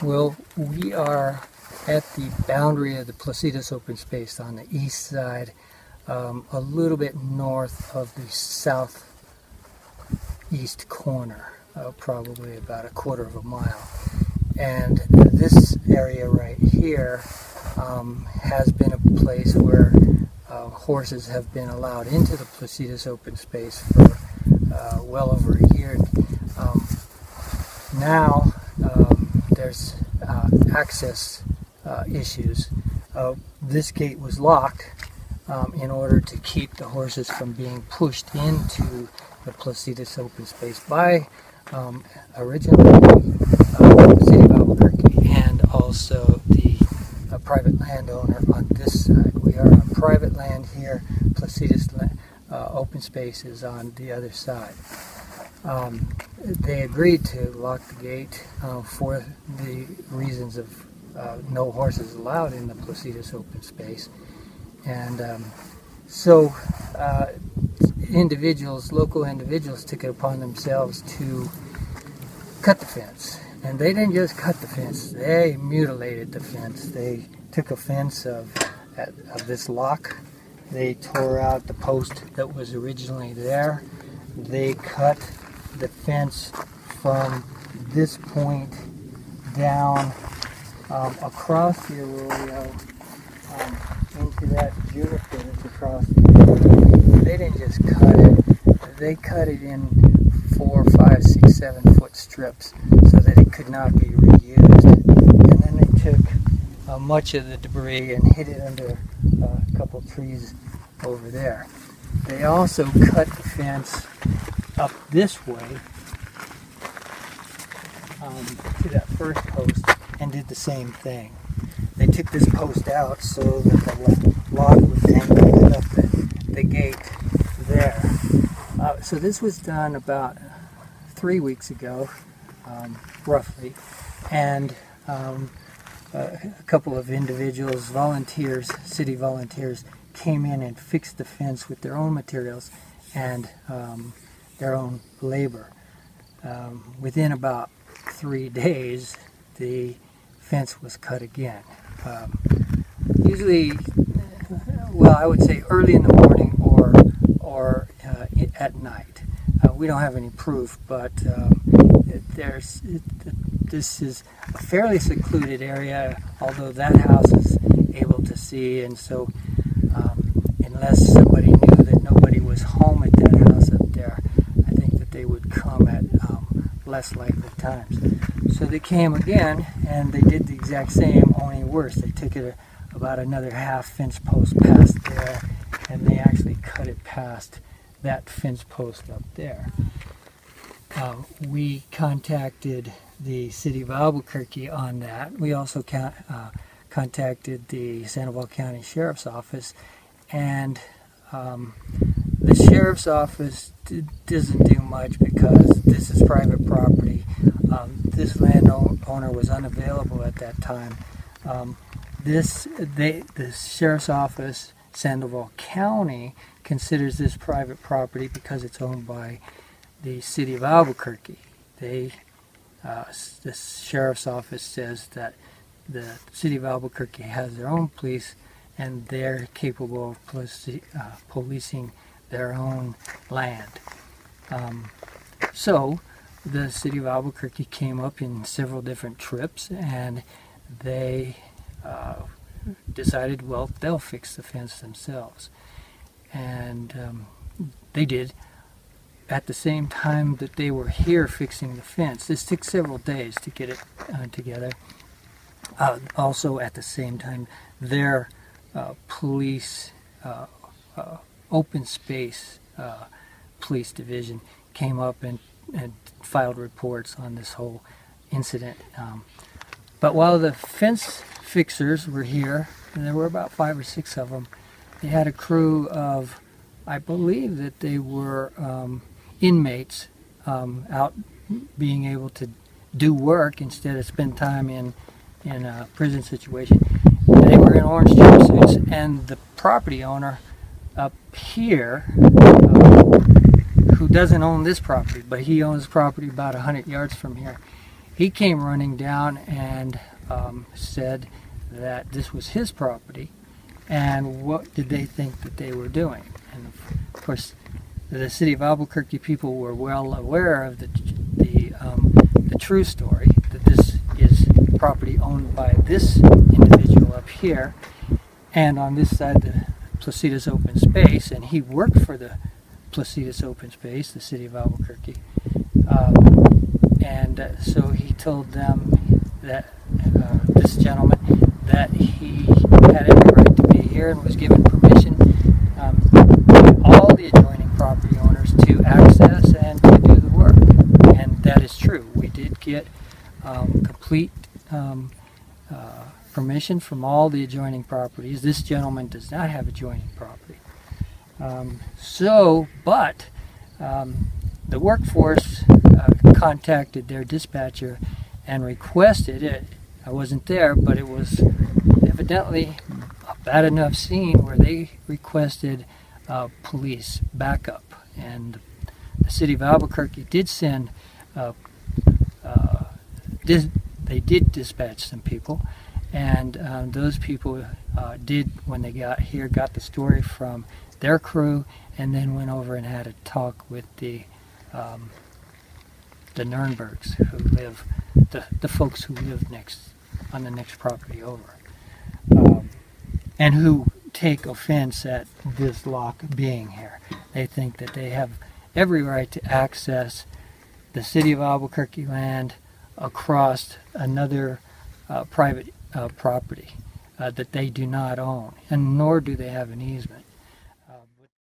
Well, we are at the boundary of the Placitas open space on the east side, a little bit north of the southeast corner, probably about a quarter of a mile. And this area right here has been a place where horses have been allowed into the Placitas open space for well over a year. Now there's access issues. This gate was locked in order to keep the horses from being pushed into the Placitas open space by originally the City of Albuquerque and also the private landowner on this side. We are on private land here. Placitas open space is on the other side. They agreed to lock the gate for the reasons of no horses allowed in the Placitas open space. And so local individuals took it upon themselves to cut the fence. And they didn't just cut the fence, they mutilated the fence. They took a fence of this lock. They tore out the post that was originally there. They cut the fence from this point down across the arroyo into that juniper that's across the arroyo. They didn't just cut it, they cut it in 4, 5, 6, 7 foot strips so that it could not be reused. And then they took much of the debris and hid it under a couple trees over there. They also cut the fence up this way to that first post and did the same thing. They took this post out so that the lock would hang up the gate there. So this was done about 3 weeks ago, roughly, and a couple of individuals, volunteers, city volunteers, came in and fixed the fence with their own materials and their own labor. Within about 3 days, the fence was cut again. Usually, well, I would say early in the morning or at night. We don't have any proof, but this is a fairly secluded area, although that house is able to see, and so unless somebody knew that nobody was home at that house up there, I think that they would come at less likely times. So they came again, and they did the exact same, only worse. They took it about another half fence post past there, and they actually cut it past that fence post up there. We contacted the City of Albuquerque on that. We also contacted the Sandoval County Sheriff's Office, and the Sheriff's Office doesn't do much because this is private property. This landowner was unavailable at that time. The Sheriff's Office, Sandoval County, considers this private property because it's owned by the City of Albuquerque. The Sheriff's Office says that the City of Albuquerque has their own police and they're capable of policing their own land. So the City of Albuquerque came up in several different trips, and they decided, well, they'll fix the fence themselves. And they did. At the same time that they were here fixing the fence, this took several days to get it together. Also at the same time, their police, open space police division came up and filed reports on this whole incident. But while the fence fixers were here, and there were about 5 or 6 of them, they had a crew of, I believe that they were inmates out being able to do work instead of spend time in a prison situation. They were in orange jumpsuits, and the property owner up here, who doesn't own this property, but he owns property about 100 yards from here, he came running down and said that this was his property, and what did they think that they were doing? And of course, the city of Albuquerque people were well aware of the true story, that this is property owned by this individual up here, and on this side the Placitas Open Space, and he worked for the Placitas Open Space, the city of Albuquerque, so he told them that this gentleman that he had every right to be here and was given permission by all the adjoining property owners to access and to do the work, and that is true. We did get complete permission from all the adjoining properties. This gentleman does not have adjoining property. But the workforce contacted their dispatcher and requested it. I wasn't there, but it was evidently a bad enough scene where they requested police backup. And the city of Albuquerque did send, they did dispatch some people, and those people did, when they got here, got the story from their crew, and then went over and had a talk with the Nurnbergs, who live, the folks who live next on the next property over, and who take offense at this lock being here. They think that they have every right to access the city of Albuquerque land across another private property that they do not own, and nor do they have an easement.